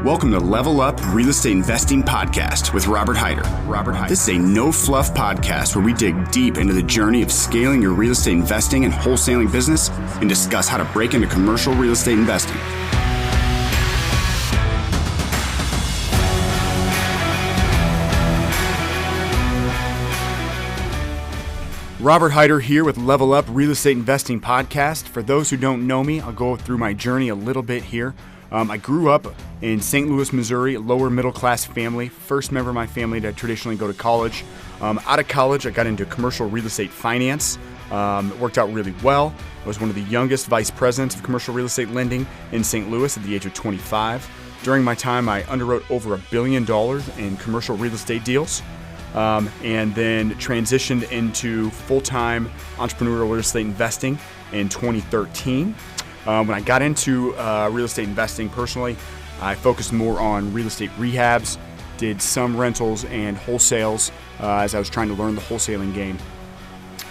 Welcome to Level Up Real Estate Investing Podcast with Robert Heyder. This is a no-fluff podcast where we dig deep into the journey of scaling your real estate investing and wholesaling business and discuss how to break into commercial real estate investing. Robert Heyder here with Level Up Real Estate Investing Podcast. For those who don't know me, I'll go through my journey a little bit here. I grew up in St. Louis, Missouri, lower middle class family. First member of my family to traditionally go to college. Out of college, I got into commercial real estate finance. It worked out really well. I was one of the youngest vice presidents of commercial real estate lending in St. Louis at the age of 25. During my time, I underwrote over $1 billion in commercial real estate deals. And then transitioned into full-time entrepreneurial real estate investing in 2013. When I got into real estate investing personally, I focused more on real estate rehabs, did some rentals and wholesales as I was trying to learn the wholesaling game.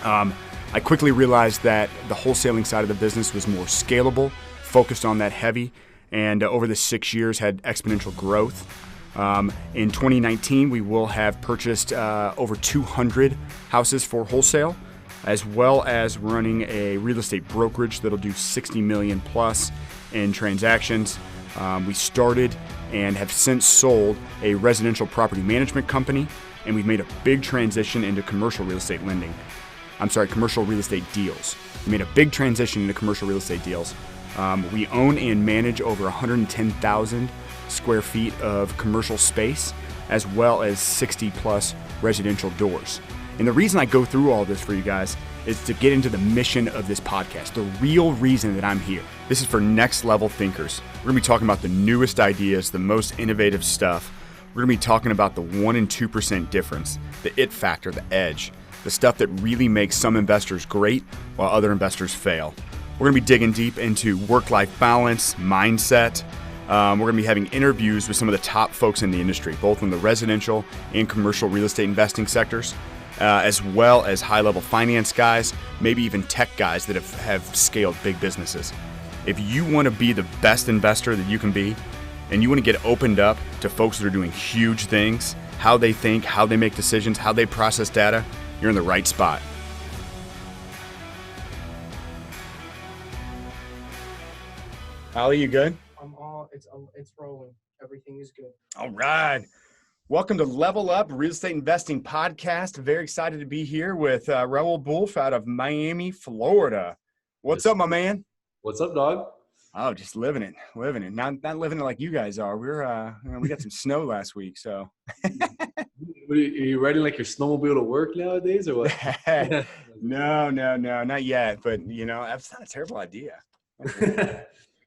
I quickly realized that the wholesaling side of the business was more scalable, focused on that heavy, and over the 6 years had exponential growth. In 2019, we will have purchased over 200 houses for wholesale, as well as running a real estate brokerage that'll do 60 million plus in transactions. We started and have since sold a residential property management company, and we've made a big transition into commercial real estate lending. Commercial real estate deals. We made a big transition into commercial real estate deals. We own and manage over 110,000 square feet of commercial space, as well as 60 plus residential doors. And the reason I go through all this for you guys is to get into the mission of this podcast, the real reason that I'm here. This is for next level thinkers. We're gonna be talking about the newest ideas, the most innovative stuff. We're gonna be talking about the 1% and 2% difference, the it factor, the edge, the stuff that really makes some investors great while other investors fail. We're gonna be digging deep into work-life balance, mindset. We're going to be having interviews with some of the top folks in the industry, both in the residential and commercial real estate investing sectors, as well as high-level finance guys, maybe even tech guys that have scaled big businesses. If you want to be the best investor that you can be, and you want to get opened up to folks that are doing huge things, how they think, how they make decisions, how they process data, you're in the right spot. Ali, you good? It's rolling. Everything is good. All right. Welcome to Level Up Real Estate Investing Podcast. Very excited to be here with Raul Bolufe out of Miami, Florida. What's up, my man? What's up, dog? Oh, just living it. Not living it like you guys are. We got some snow last week, so. Are you riding like your snowmobile to work nowadays, or what? No, not yet. But that's not a terrible idea.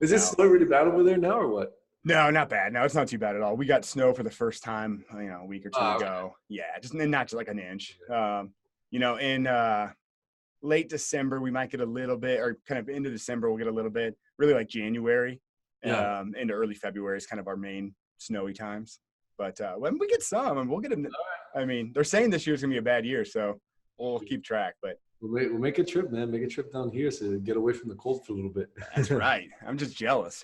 Is it snow really bad over there now, or what? No, not bad. No, it's not too bad at all. We got snow for the first time, a week or two ago. Yeah, just not like an inch. In late December, we might get a little bit, or kind of into December, we'll get a little bit. Really like January, into early February is kind of our main snowy times. But when we get some, and we'll get them. I mean, they're saying this year's gonna be a bad year, so we'll keep track. But we'll make a trip, man. Make a trip down here so get away from the cold for a little bit. That's right. I'm just jealous,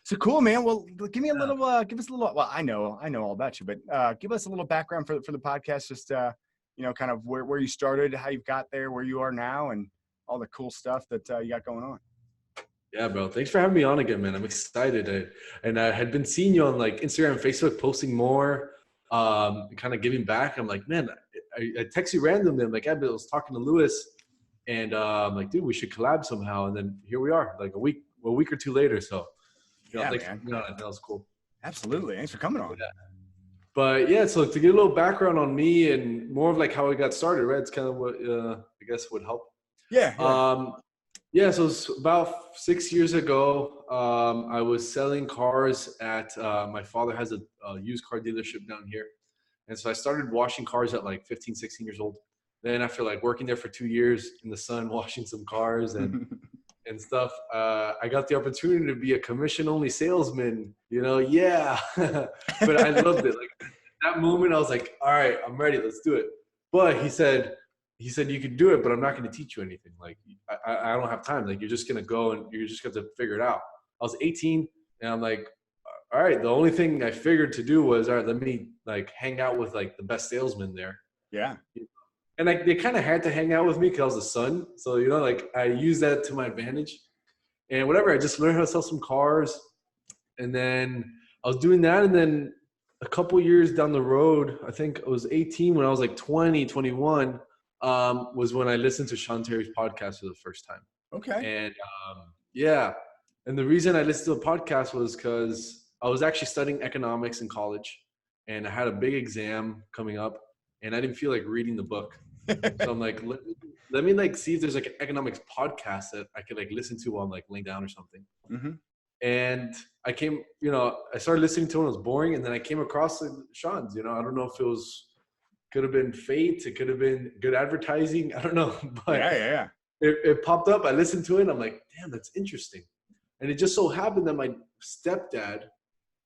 So cool, man. Well, give me a little. Give us a little. Well, I know all about you, but give us a little background for the podcast. Just kind of where you started, how you got there, where you are now, and all the cool stuff that you got going on. Yeah, bro. Thanks for having me on again, man. I'm excited. I had been seeing you on like Instagram and Facebook posting more, kind of giving back. I'm like, man, I text you randomly. I'm like, I was talking to Lewis, and I'm like, dude, we should collab somehow. And then here we are, like a week or two later. So, thanks for coming on. That was cool. Absolutely. Thanks for coming on. Yeah. But yeah, so to get a little background on me and more of like how I got started, right? It's kind of what I guess would help. Yeah. So it's about 6 years ago. I was selling cars at my father has a used car dealership down here. And so I started washing cars at like 15, 16 years old. Then after like working there for 2 years in the sun, washing some cars and stuff, I got the opportunity to be a commission-only salesman, Yeah. But I loved it. Like that moment, I was like, all right, I'm ready. Let's do it. But he said, you can do it, but I'm not going to teach you anything. Like, I don't have time. Like, you're just going to go and you're just going to figure it out. I was 18. And I'm like, all right, the only thing I figured to do was, all right, let me like hang out with like the best salesman there. Yeah. And like they kind of had to hang out with me because I was the son. So, you know, like I used that to my advantage. And whatever, I just learned how to sell some cars. And then I was doing that. And then a couple years down the road, I think it was 18 when I was like 20, 21, was when I listened to Sean Terry's podcast for the first time. Okay. And yeah. And the reason I listened to the podcast was because I was actually studying economics in college and I had a big exam coming up and I didn't feel like reading the book. So I'm like, let me like see if there's like an economics podcast that I could like listen to while I'm like laying down or something. Mm-hmm. And I came, you know, I started listening to it. It was boring. And then I came across like, Sean's, you know, I don't know if it was, could have been fate. It could have been good advertising. I don't know. But Yeah. it popped up. I listened to it. And I'm like, damn, that's interesting. And it just so happened that my stepdad,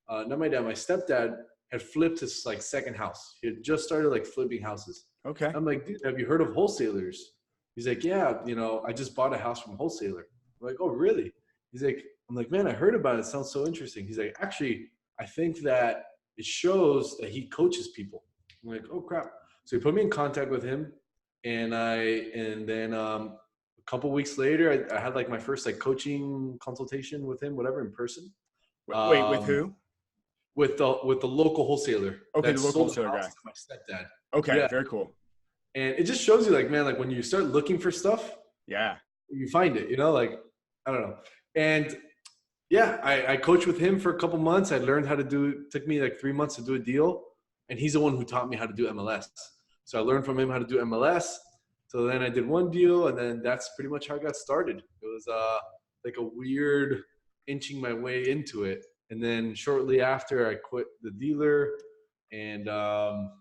my stepdad had flipped his like second house. He had just started like flipping houses. Okay. I'm like, dude, have you heard of wholesalers? He's like, yeah, you know, I just bought a house from a wholesaler. I'm like, oh, really? He's like, I'm like, man, I heard about it. It sounds so interesting. He's like, actually, I think that it shows that he coaches people. I'm like, oh crap. So he put me in contact with him. And then a couple weeks later, I had like my first like coaching consultation with him, whatever, in person. Wait, with who? With the local wholesaler. Okay, that the local sold the wholesaler house guy. to my stepdad. Okay, Yeah. very cool. And it just shows you like, man, like when you start looking for stuff, Yeah. you find it, you know, like, I don't know. And yeah, I coached with him for a couple months. I learned how to it took me like 3 months to do a deal. And he's the one who taught me how to do MLS. So I learned from him how to do MLS. So then I did one deal and then that's pretty much how I got started. It was like a weird inching my way into it. And then shortly after I quit the dealer and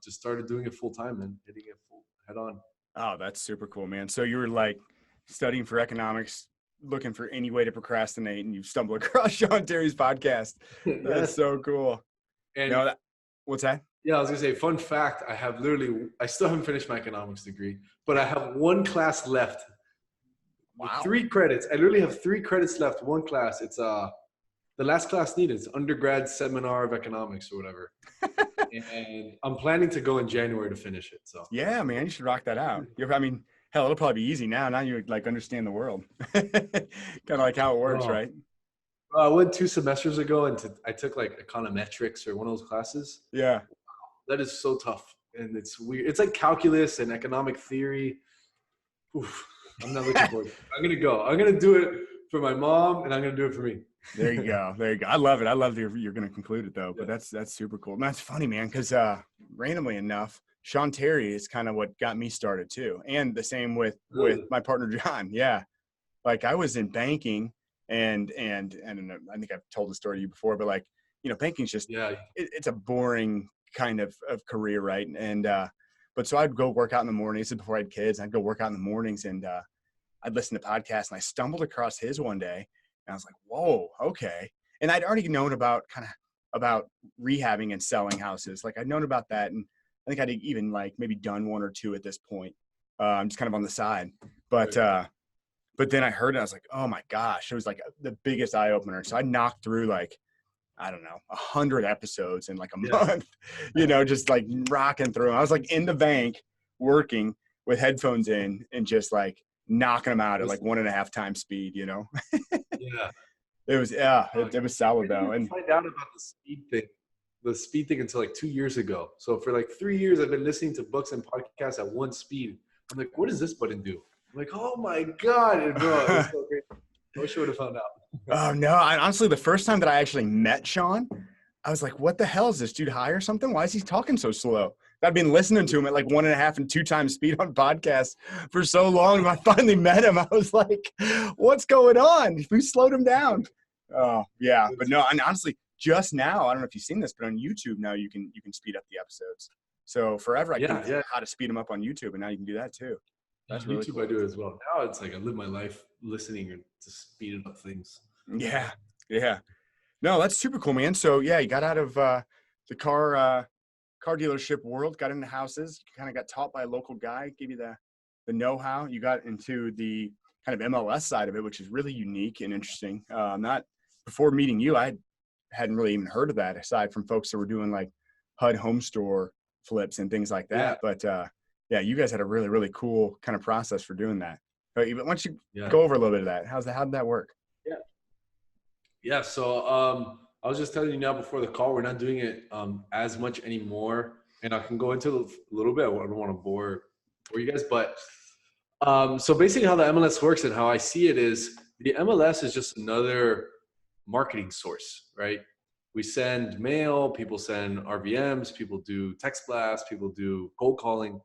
just started doing it full time and hitting it full head on. Oh, that's super cool, man. So you were like studying for economics, looking for any way to procrastinate, and you stumbled across Sean Terry's podcast. That's so cool. And what's that? Yeah, I was gonna say, fun fact, I still haven't finished my economics degree, but I have one class left. Wow. 3 credits. I literally have 3 credits left, one class. It's the last class needed. It's undergrad seminar of economics or whatever. And I'm planning to go in January to finish it. So yeah, man, you should rock that out. I mean, hell, it'll probably be easy now. Now you like understand the world, kind of like how it works, right? I went 2 semesters ago and I took like econometrics or one of those classes. Yeah. That is so tough. And it's weird. It's like calculus and economic theory. Oof, I'm not looking forward to it. I'm going to go. I'm going to do it for my mom and I'm going to do it for me. There you go. There you go. I love it. I love that you're going to conclude it though, but that's super cool. And that's funny, man. Cause, randomly enough, Sean Terry is kind of what got me started too. And the same with my partner, John. Yeah. Like I was in banking and I think I've told the story to you before, but like, you know, banking's just, it's a boring kind of career. Right. And, but so I'd go work out in the mornings. This is before I had kids. I'd go work out in the mornings and, I'd listen to podcasts and I stumbled across his one day. And I was like, whoa, okay. And I'd already known about rehabbing and selling houses. Like I'd known about that. And I think I'd even like maybe done 1 or 2 at this point, just kind of on the side. But then I heard it. I was like, oh my gosh, it was like the biggest eye opener. So I knocked through like, I don't know, 100 episodes in like a month, you know, just like rocking through. I was like in the bank working with headphones in and just like knocking them out at like 1.5 times speed, you know? It was, it was solid though. And find out about the speed thing until like 2 years ago. So for like 3 years, I've been listening to books and podcasts at 1 speed. I'm like, what does this button do? I'm like, oh my God, and bro, it was so great. I wish I would have found out. Oh no, honestly, the first time that I actually met Sean, I was like, what the hell, is this dude high or something? Why is he talking so slow? I've been listening to him at like 1.5 and 2 times speed on podcasts for so long. When I finally met him, I was like, what's going on? We slowed him down. Oh yeah. But no, and honestly, just now, I don't know if you've seen this, but on YouTube now you can speed up the episodes. So forever I couldn't figure out how to speed them up on YouTube, and now you can do that too. That's really YouTube, cool. I do it as well. Now it's like I live my life listening to speed up things. Yeah. No, that's super cool, man. So yeah, you got out of the car dealership world, got into houses, kind of got taught by a local guy, gave you the know-how. You got into the kind of MLS side of it, which is really unique and interesting. Not before meeting you, I had hadn't really even heard of that aside from folks that were doing like HUD home store flips and things like that. But yeah, you guys had a really, really cool kind of process for doing that. But why don't you go over a little bit of that? How did that work? Yeah. So I was just telling you now before the call, we're not doing it as much anymore. And I can go into a little bit. I don't want to bore you guys, but so basically how the MLS works and how I see it is the MLS is just another marketing source, right? We send mail, people send RVMs, people do text blasts, people do cold calling.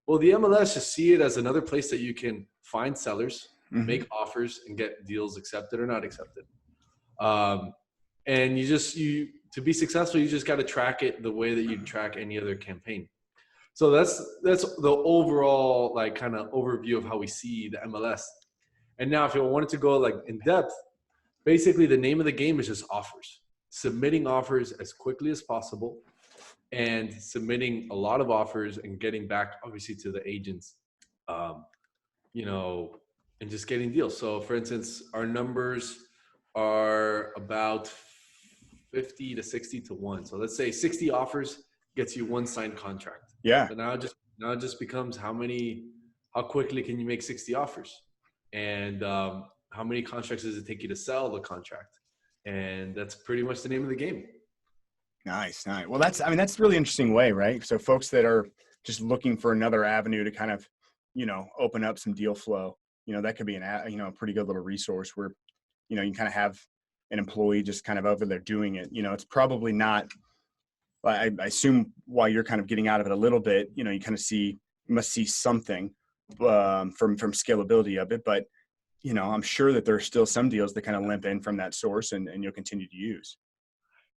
Well, the MLS just see it as another place that you can find sellers, make offers, and get deals accepted or not accepted. And to be successful, you just got to track it the way that you track any other campaign. So that's the overall like kind of overview of how we see the MLS. And now if you wanted to go like in depth, basically the name of the game is just offers, submitting offers as quickly as possible and submitting a lot of offers and getting back obviously to the agents, and just getting deals. So for instance, our numbers are about 50 to 60 to 1. So let's say 60 offers gets you 1 signed contract. Yeah. So now it just becomes how quickly can you make 60 offers? And how many contracts does it take you to sell the contract? And that's pretty much the name of the game. Nice. Well, that's a really interesting way, right? So folks that are just looking for another avenue to kind of, open up some deal flow, that could be a pretty good little resource where, you can kind of have an employee just kind of over there doing it. It's probably not, I assume while you're kind of getting out of it a little bit, you kind of must see something from scalability of it. But, I'm sure that there's still some deals that kind of limp in from that source and you'll continue to use.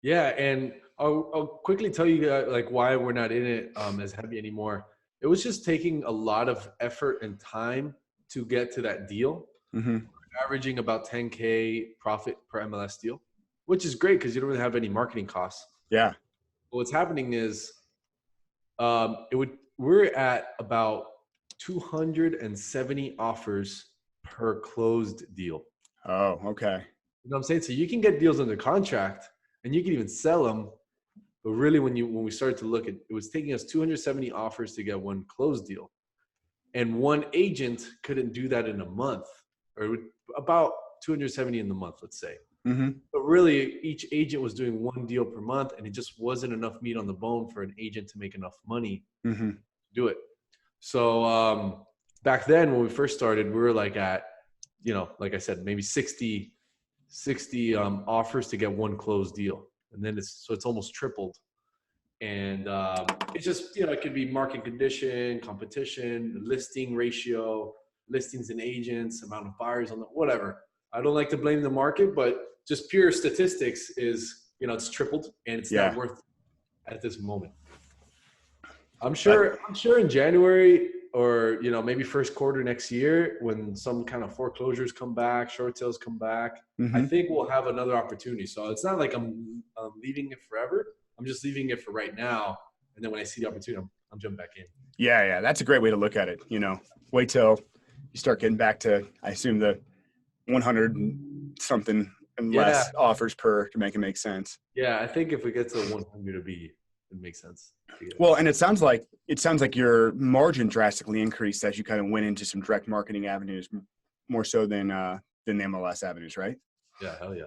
Yeah. And I'll quickly tell you like why we're not in it as heavy anymore. It was just taking a lot of effort and time to get to that deal. We're averaging about 10K profit per MLS deal, which is great because you don't really have any marketing costs. Yeah. What's happening is we're at about 270 offers per closed deal. Oh, okay. You know what I'm saying? So you can get deals under contract and you can even sell them. But really when we started to look at it was taking us 270 offers to get 1 closed deal. And 1 agent couldn't do that in a month, or about 270 in the month, let's say. But really each agent was doing 1 deal per month and it just wasn't enough meat on the bone for an agent to make enough money to do it. So back then when we first started, we were like at, like I said, maybe 60 offers to get 1 closed deal. And then it's almost tripled. And it's just, it could be market condition, competition, listing ratio, listings and agents, amount of buyers on whatever. I don't like to blame the market, but just pure statistics is, it's tripled and it's not worth it at this moment. I'm sure in January or, maybe first quarter next year when some kind of foreclosures come back, short sales come back, I think we'll have another opportunity. So it's not like I'm leaving it forever. I'm just leaving it for right now. And then when I see the opportunity, I'm jumping back in. Yeah. That's a great way to look at it. Wait till you start getting back to, I assume, the 100 and something and less offers to make it make sense. Yeah. I think if we get to 100, it makes sense. Well, and it sounds like your margin drastically increased as you kind of went into some direct marketing avenues more so than the MLS avenues, right? Yeah. Hell yeah.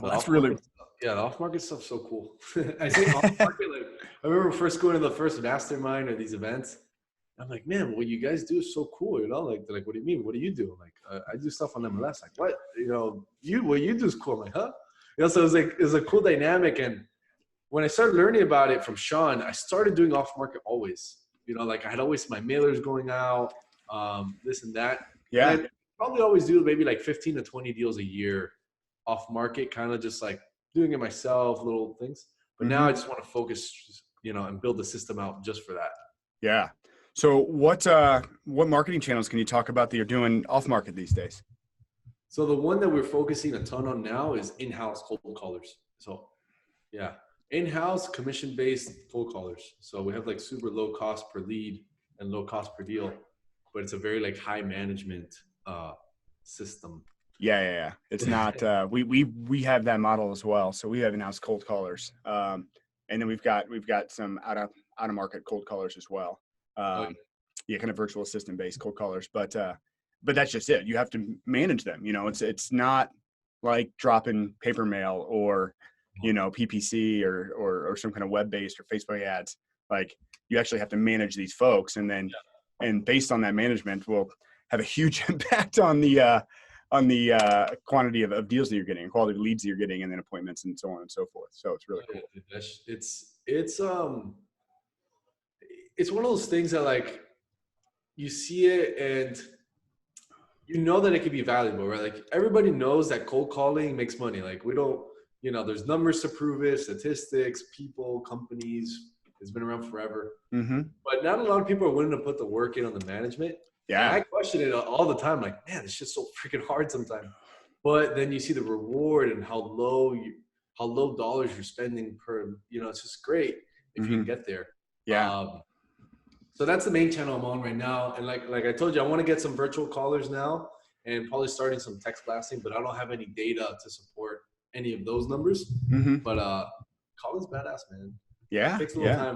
Well, that's really... Yeah, the off-market stuff's so cool. I say off-market, I remember first going to the first mastermind or these events. I'm like, man, what you guys do is so cool, Like, they're like, what do you mean? What do you do? I'm like, I do stuff on MLS. Like, what? What you do is cool. I'm like, huh? So it was a cool dynamic. And when I started learning about it from Sean, I started doing off-market always. Like I had always my mailers going out, this and that. Yeah. And I'd probably always do maybe like 15 to 20 deals a year off-market, kind of just like doing it myself, little things. But now I just want to focus, and build the system out just for that. Yeah. So what marketing channels can you talk about that you're doing off market these days? So the one that we're focusing a ton on now is in-house cold callers. So yeah, in-house commission-based cold callers. So we have like super low cost per lead and low cost per deal, but it's a very like high management system. Yeah. It's not, we have that model as well. So we have in-house cold callers. And then we've got some out of market cold callers as well. Okay. Yeah, kind of virtual assistant based cold callers, but that's just it. You have to manage them. It's not like dropping paper mail or, PPC or some kind of web-based or Facebook ads. Like, you actually have to manage these folks, and based on that management will have a huge impact on the quantity of deals that you're getting, quality of leads that you're getting, and then appointments and so on and so forth. So it's really cool. It's one of those things that, like, you see it and you know that it could be valuable, right? Like, everybody knows that cold calling makes money. Like, we don't, there's numbers to prove it, statistics, people, companies. It's been around forever. Mm-hmm. But not a lot of people are willing to put the work in on the management. Yeah. And I question it all the time. Like, man, it's just so freaking hard sometimes. But then you see the reward and how low dollars you're spending per, it's just great if you can get there. Yeah. So that's the main channel I'm on right now. And like I told you, I want to get some virtual callers now and probably starting some text blasting, but I don't have any data to support any of those numbers. Mm-hmm. But calling's badass, man. Yeah. It takes a little time.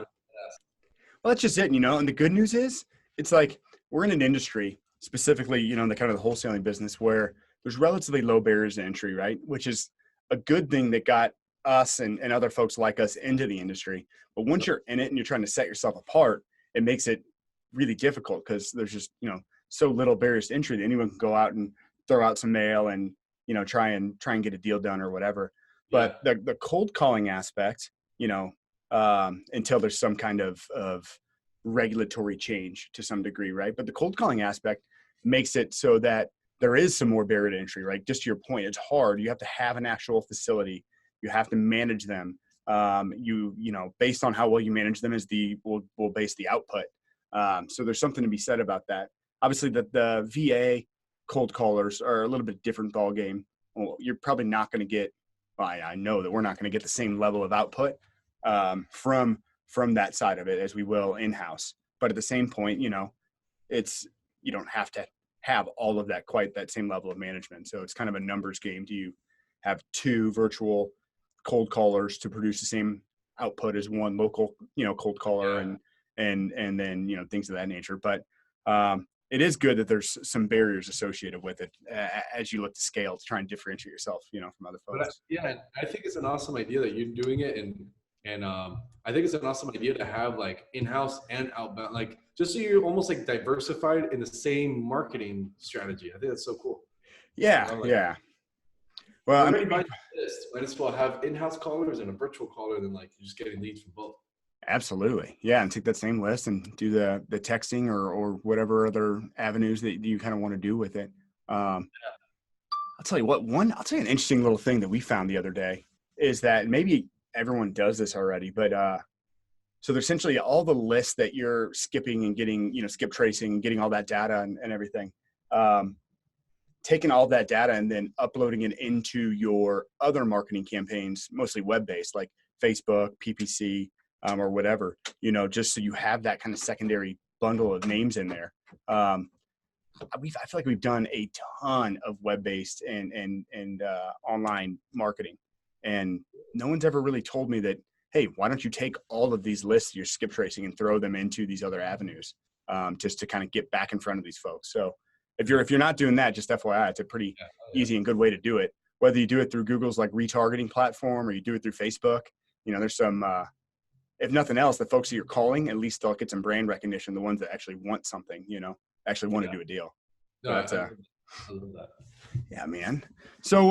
Well, that's just it, and the good news is it's like we're in an industry, specifically, in the kind of the wholesaling business, where there's relatively low barriers to entry, right? Which is a good thing that got us and other folks like us into the industry. But once you're in it and you're trying to set yourself apart, it makes it really difficult because there's just, so little barriers to entry that anyone can go out and throw out some mail and, try and get a deal done or whatever. But the cold calling aspect, until there's some kind of regulatory change to some degree, right? But the cold calling aspect makes it so that there is some more barrier to entry, right? Just to your point, it's hard. You have to have an actual facility. You have to manage them. Based on how well you manage them will base the output. So there's something to be said about that. Obviously, the VA cold callers are a little bit different ball game. Well, you're probably not going to get. Well, I know that we're not going to get the same level of output from that side of it as we will in-house. But at the same point, you don't have to have all of that, quite that same level of management. So it's kind of a numbers game. Do you have two virtual cold callers to produce the same output as one local, cold caller and then, things of that nature. But it is good that there's some barriers associated with it as you look to scale to try and differentiate yourself, from other folks. But I think it's an awesome idea that you're doing it. And I think it's an awesome idea to have like in-house and outbound, like just so you're almost like diversified in the same marketing strategy. I think that's so cool. Yeah. Yeah. Well, might as well have in-house callers and a virtual caller than like you're just getting leads from both. Absolutely. Yeah. And take that same list and do the texting or whatever other avenues that you kind of want to do with it. I'll tell you I'll tell you an interesting little thing that we found the other day is that maybe everyone does this already, but so there's essentially all the lists that you're skipping and getting, skip tracing and getting all that data and everything, taking all that data and then uploading it into your other marketing campaigns, mostly web-based, like Facebook, PPC, or whatever, just so you have that kind of secondary bundle of names in there. I feel like we've done a ton of web-based and online marketing. And no one's ever really told me that, hey, why don't you take all of these lists you're skip tracing and throw them into these other avenues, just to kind of get back in front of these folks. So if you're not doing that, just FYI, it's a pretty easy and good way to do it. Whether you do it through Google's like retargeting platform or you do it through Facebook, there's some, if nothing else, the folks that you're calling, at least they'll get some brand recognition, the ones that actually want something, actually want to do a deal. No, I love that. Yeah, man. So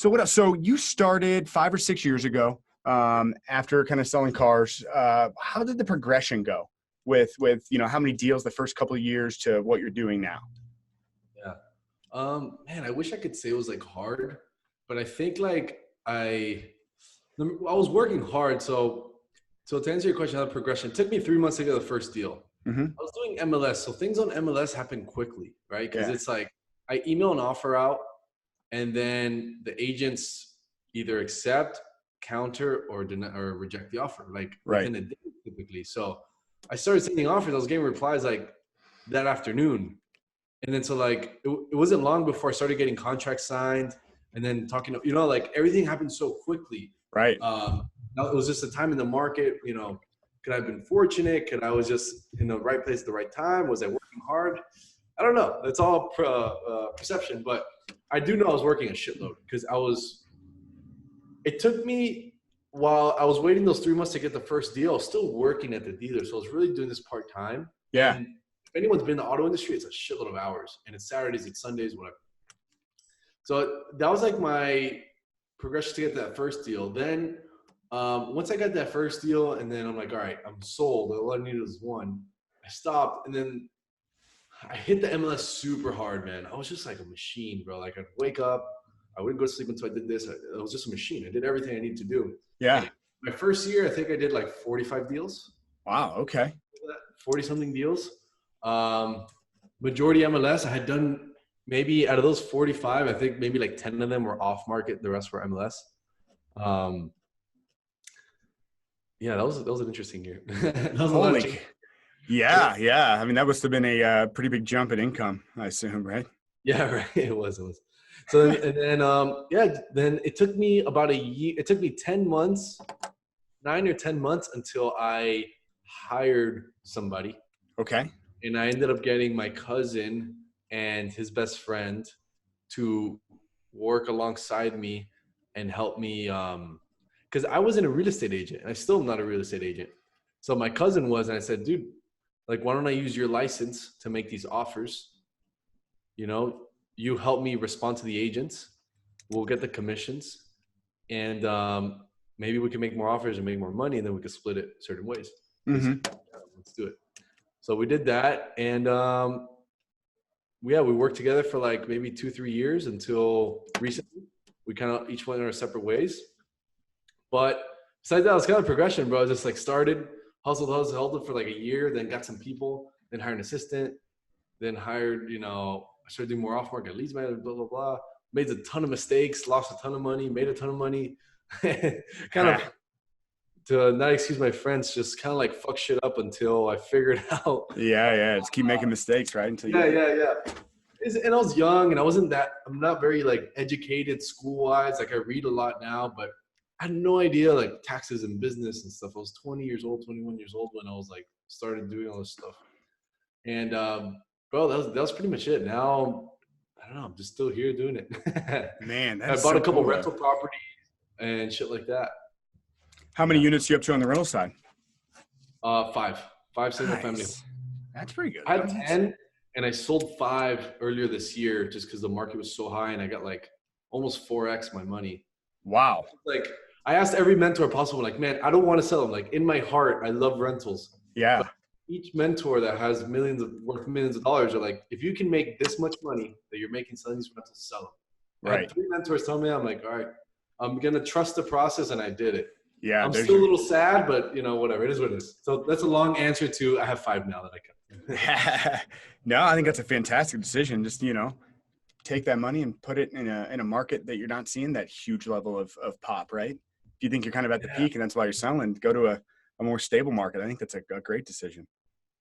what else? So you started 5 or 6 years ago, after kind of selling cars. How did the progression go with how many deals the first couple of years to what you're doing now? Yeah. Man, I wish I could say it was like hard, but I think like I was working hard. So to answer your question, how the progression, it took me 3 months to get the first deal. Mm-hmm. I was doing MLS. So things on MLS happen quickly, right? Because it's like I email an offer out and then the agents either accept, counter, or deny or reject the offer, like within a day typically. So I started sending offers. I was getting replies like that afternoon. And then so like it wasn't long before I started getting contracts signed, and then talking to, you know, like everything happened so quickly. Right. Now it was just a time in the market, you know. Could I have been fortunate? Could I was just in the right place at the right time? Was I working hard? I don't know. It's all perception, but I do know I was working a shitload because it took me while I was waiting those 3 months to get the first deal, I was still working at the dealer. So I was really doing this part-time. Yeah. And if anyone's been in the auto industry, it's a shitload of hours, and it's Saturdays, it's Sundays, whatever. So that was like my progression to get that first deal. Then once I got that first deal, and then I'm like, all right, I'm sold. All I needed was one. I stopped, and then I hit the MLS super hard, man. I was just like a machine, bro. Like I'd wake up, I wouldn't go to sleep until I did this. I was just a machine. I did everything I needed to do. Yeah. And my first year, I think I did like 45 deals. Wow. Okay. 40 something deals. Majority MLS. I had done maybe out of those 45, I think maybe like 10 of them were off market. The rest were MLS. Yeah, that was an interesting year. That was Holy. Yeah. Yeah. I mean, that must have been a pretty big jump in income, I assume, right? Yeah, right. It was. So then it took me about a year. It took me 10 months, 9 or 10 months until I hired somebody. Okay. And I ended up getting my cousin and his best friend to work alongside me and help me. Because I wasn't a real estate agent, and I still am not a real estate agent. So my cousin was, and I said, dude, like, why don't I use your license to make these offers? You know, you help me respond to the agents. We'll get the commissions, and maybe we can make more offers and make more money, and then we could split it certain ways. Mm-hmm. Let's do it. So we did that, and we worked together for like maybe 2-3 years until recently. We kind of each went in our separate ways. But besides that, it was kind of progression, bro. I just like started, hustled for like a year, then got some people, then hired an assistant, then hired, you know, I started doing more off-market leads, blah, blah, blah. Made a ton of mistakes, lost a ton of money, made a ton of money. Kind of, to not excuse my French, just kind of like fuck shit up until I figured out. Yeah. Just keep making mistakes, right? Until Yeah. And I was young, and I'm not very like educated school-wise. Like I read a lot now, but I had no idea like taxes and business and stuff. I was 20 years old, 21 years old when I was like started doing all this stuff. And bro, that was pretty much it. Now, I don't know, I'm just still here doing it. Man, I bought a couple rental properties and shit like that. How many units are you up to on the rental side? 5 single family. That's pretty good. I had 10, and I sold 5 earlier this year just because the market was so high, and I got like almost 4x my money. Wow. Like I asked every mentor possible, like, man, I don't want to sell them. Like in my heart, I love rentals. Yeah. But each mentor that has worth millions of dollars are like, if you can make this much money that you're making selling these rentals, sell them. Right. I had 3 mentors tell me, I'm like, all right, I'm going to trust the process, and I did it. Yeah. I'm still a little sad, but you know, whatever. It is what it is. So that's a long answer to I have 5 now that I can. No, I think that's a fantastic decision. Just, you know, take that money and put it in a market that you're not seeing that huge level of pop, right? If you think you're kind of at the peak and that's why you're selling, go to a more stable market. I think that's a great decision.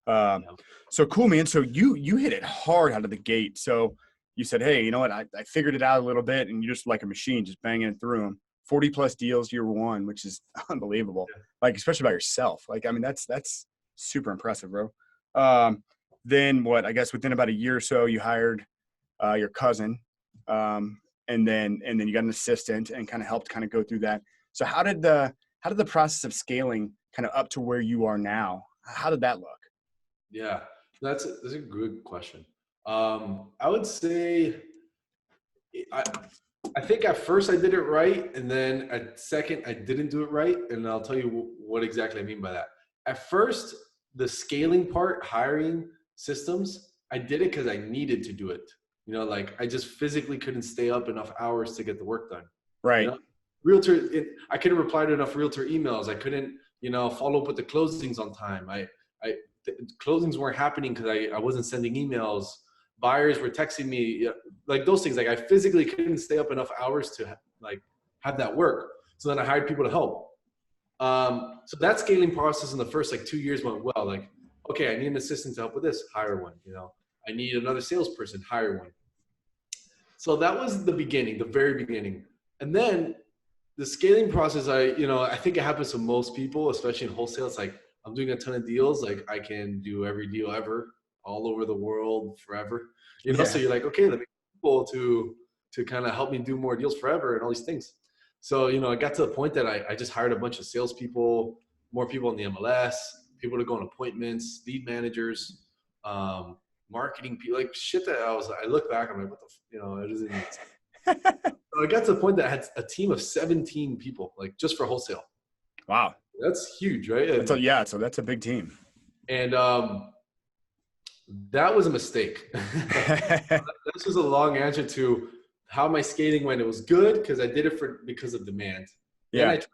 So cool, man. So you hit it hard out of the gate. So you said, hey, you know what? I figured it out a little bit, and you just like a machine, just banging it through them. 40 plus deals year one, which is unbelievable. Yeah. Like, especially by yourself. Like, I mean, that's super impressive, bro. Then what, I guess within about a year or so, you hired your cousin, and then you got an assistant and kind of helped kind of go through that. So how did the process of scaling kind of up to where you are now, how did that look? Yeah, that's a good question. I would say I think at first I did it right, and then at second I didn't do it right, and I'll tell you what exactly I mean by that. At first, the scaling part, hiring systems, I did it because I needed to do it. You know, like I just physically couldn't stay up enough hours to get the work done. Right. You know? I couldn't reply to enough realtor emails. I couldn't, follow up with the closings on time. The closings weren't happening because I wasn't sending emails. Buyers were texting me, like those things. Like I physically couldn't stay up enough hours to like have that work. So then I hired people to help. So that scaling process in the first like 2 years went well. Like, okay, I need an assistant to help with this, hire one, I need another salesperson, hire one. So that was the beginning, the very beginning. And then the scaling process, I think it happens to most people, especially in wholesale. It's like, I'm doing a ton of deals. Like I can do every deal ever, all over the world, forever. So you're like, okay, let me get people to kind of help me do more deals forever and all these things. So, I got to the point that I just hired a bunch of salespeople, more people in the MLS, people to go on appointments, lead managers, marketing people, like shit that I look back, I'm like, what the, it isn't. So I got to the point that I had a team of 17 people, like just for wholesale. Wow. That's huge, right? So that's a big team. And that was a mistake. This was a long answer to how my skating went. It was good because I did it because of demand. Yeah. And I tried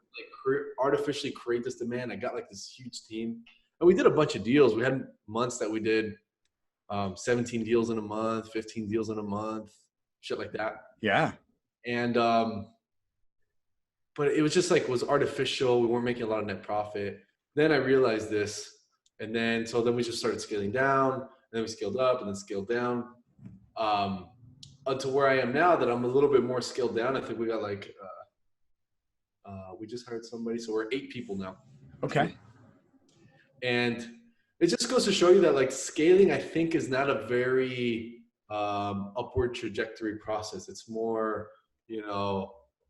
to artificially create this demand. I got like this huge team. And we did a bunch of deals. We had months that we did 17 deals in a month, 15 deals in a month, shit like that. Yeah. And but it was just like, it was artificial. We weren't making a lot of net profit. Then I realized this. And then we just started scaling down, and then we scaled up and then scaled down. Until where I am now, that I'm a little bit more scaled down. I think we got like, we just hired somebody. So we're 8 people now. Okay. And it just goes to show you that like scaling, I think, is not a very upward trajectory process. It's more,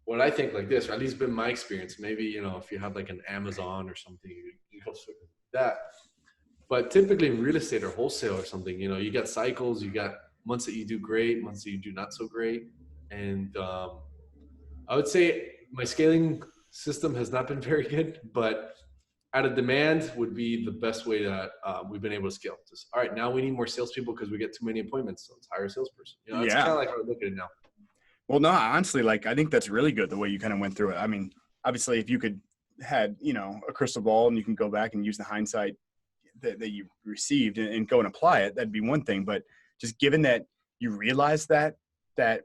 what I think like this, or at least been my experience. Maybe, if you have like an Amazon or something, you go like that. But typically in real estate or wholesale or something, you got cycles, you got months that you do great, months that you do not so great. And I would say my scaling system has not been very good, but out of demand would be the best way that we've been able to scale. Just, all right, now we need more salespeople because we get too many appointments. So let's hire a salesperson. It's kind of like how I look at it now. Well, no, honestly, like I think that's really good the way you kind of went through it. I mean, obviously, if you could had a crystal ball and you can go back and use the hindsight that you received and go and apply it, that'd be one thing. But just given that you realize that I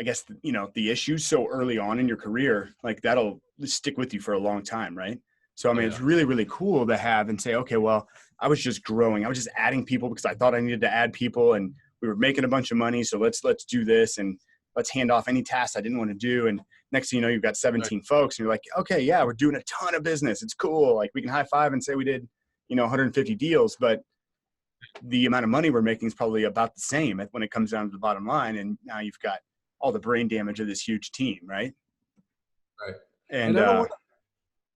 guess the issues so early on in your career, like that'll stick with you for a long time, right? So I mean, It's really, really cool to have and say, okay, well, I was just growing. I was just adding people because I thought I needed to add people, and we were making a bunch of money. So let's do this, and let's hand off any tasks I didn't want to do. And next thing you know, you've got 17 folks, and you're like, okay, yeah, we're doing a ton of business. It's cool. Like we can high five and say we did, 150 deals, but the amount of money we're making is probably about the same when it comes down to the bottom line. And now you've got all the brain damage of this huge team, right? Right. And I don't want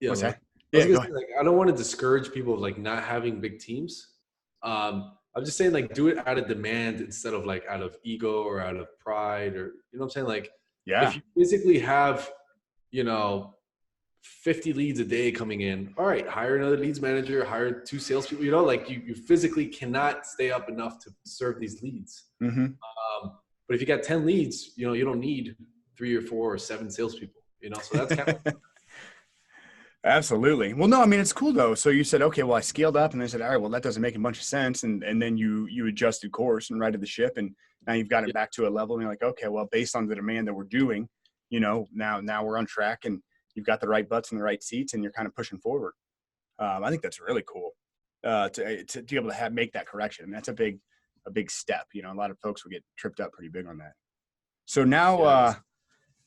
to, what's that? Yeah, I don't want to discourage people of like not having big teams. I'm just saying like do it out of demand instead of like out of ego or out of pride, or what I'm saying? Like, if you physically have, 50 leads a day coming in, all right, hire another leads manager, hire 2 salespeople, like you physically cannot stay up enough to serve these leads. Mm-hmm. But if you got 10 leads, you don't need 3 or 4 or 7 salespeople, so that's kind of. Absolutely. Well, no, I mean, it's cool though. So you said, okay, well, I scaled up, and they said, all right, well, that doesn't make a bunch of sense. And then you adjusted course and righted the ship, and now you've got it back to a level, and you're like, okay, well, based on the demand that we're doing, now we're on track, and you've got the right butts in the right seats, and you're kind of pushing forward. I think that's really cool to be able to make that correction. And that's a big step. A lot of folks will get tripped up pretty big on that. So now,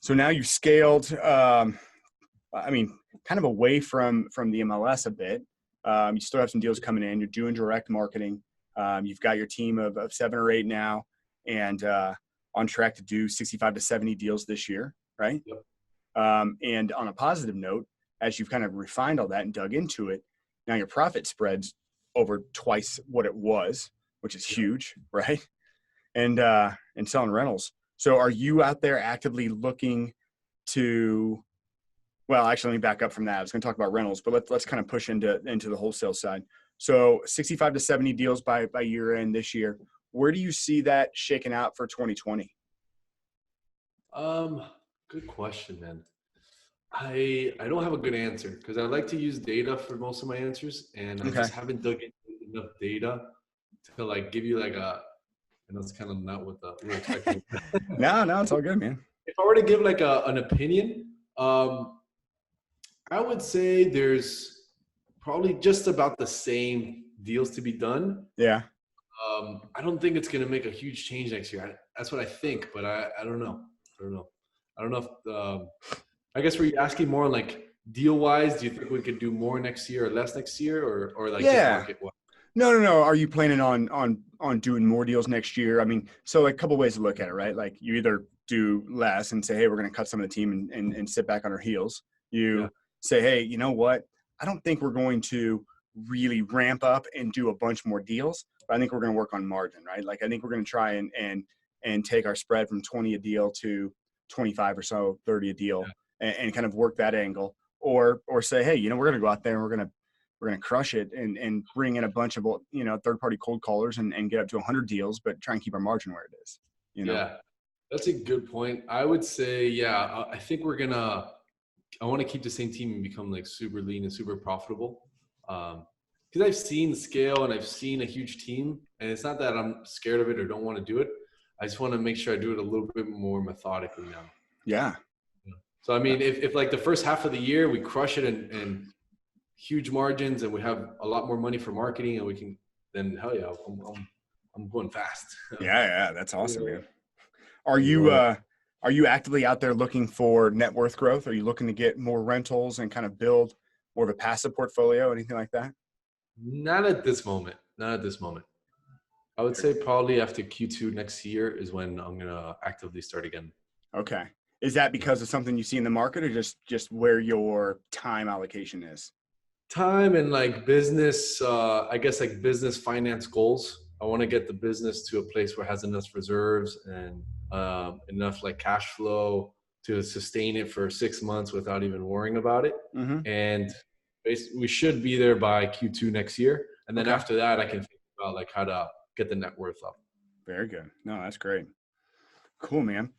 now you've scaled, I mean, kind of away from the MLS a bit. You still have some deals coming in. You're doing direct marketing. You've got your team of 7 or 8 now, and on track to do 65 to 70 deals this year, right? Yep. And on a positive note, as you've kind of refined all that and dug into it, now your profit spreads over twice what it was, which is huge, right? And selling rentals. So are you out there actively looking to, well, actually, let me back up from that. I was going to talk about rentals, but let's kind of push into the wholesale side. So 65 to 70 deals by year end this year. Where do you see that shaking out for 2020? Good question, man. I don't have a good answer because I like to use data for most of my answers, and I just haven't dug into enough data to like give you like and that's kind of not what we were expecting. No, it's all good, man. If I were to give like an opinion, I would say there's probably just about the same deals to be done. Yeah. I don't think it's going to make a huge change next year. That's what I think, but I don't know. I don't know. I don't know if, I guess were you asking more like deal wise? Do you think we could do more next year or less next year, or like just Yeah. market wise? No. Are you planning on doing more deals next year? I mean, so like a couple ways to look at it, right? Like you either do less and say, hey, we're going to cut some of the team and sit back on our heels. Yeah. You say, hey, you know what? I don't think we're going to really ramp up and do a bunch more deals, but I think we're going to work on margin, right? Like I think we're going to try and take our spread from 20 a deal to 25 or so, 30 a deal, and kind of work that angle. Or say, hey, you know, we're going to go out there and we're going to crush it and bring in a bunch of, you know, third-party cold callers and get up to 100 deals, but try and keep our margin where it is, you know? Yeah, that's a good point. I would say, yeah, I think I want to keep the same team and become like super lean and super profitable. Because I've seen scale and I've seen a huge team, and it's not that I'm scared of it or don't want to do it. I just want to make sure I do it a little bit more methodically now. Yeah. So, I mean, if like the first half of the year we crush it and huge margins and we have a lot more money for marketing and we can, then hell yeah, I'm going fast. Yeah. That's awesome, Yeah. man. Are you actively out there looking for net worth growth? Are you looking to get more rentals and kind of build more of a passive portfolio, anything like that? Not at this moment. Not at this moment. I would say probably after Q2 next year is when I'm gonna actively start again. Okay. Is that because of something you see in the market or just where your time allocation is? Time and like business, I guess like business finance goals. I want to get the business to a place where it has enough reserves and enough like cash flow to sustain it for 6 months without even worrying about it. Mm-hmm. And basically, we should be there by Q2 next year. And then Okay. after that, I can think about like how to get the net worth up. Very good. No, that's great. Cool, man.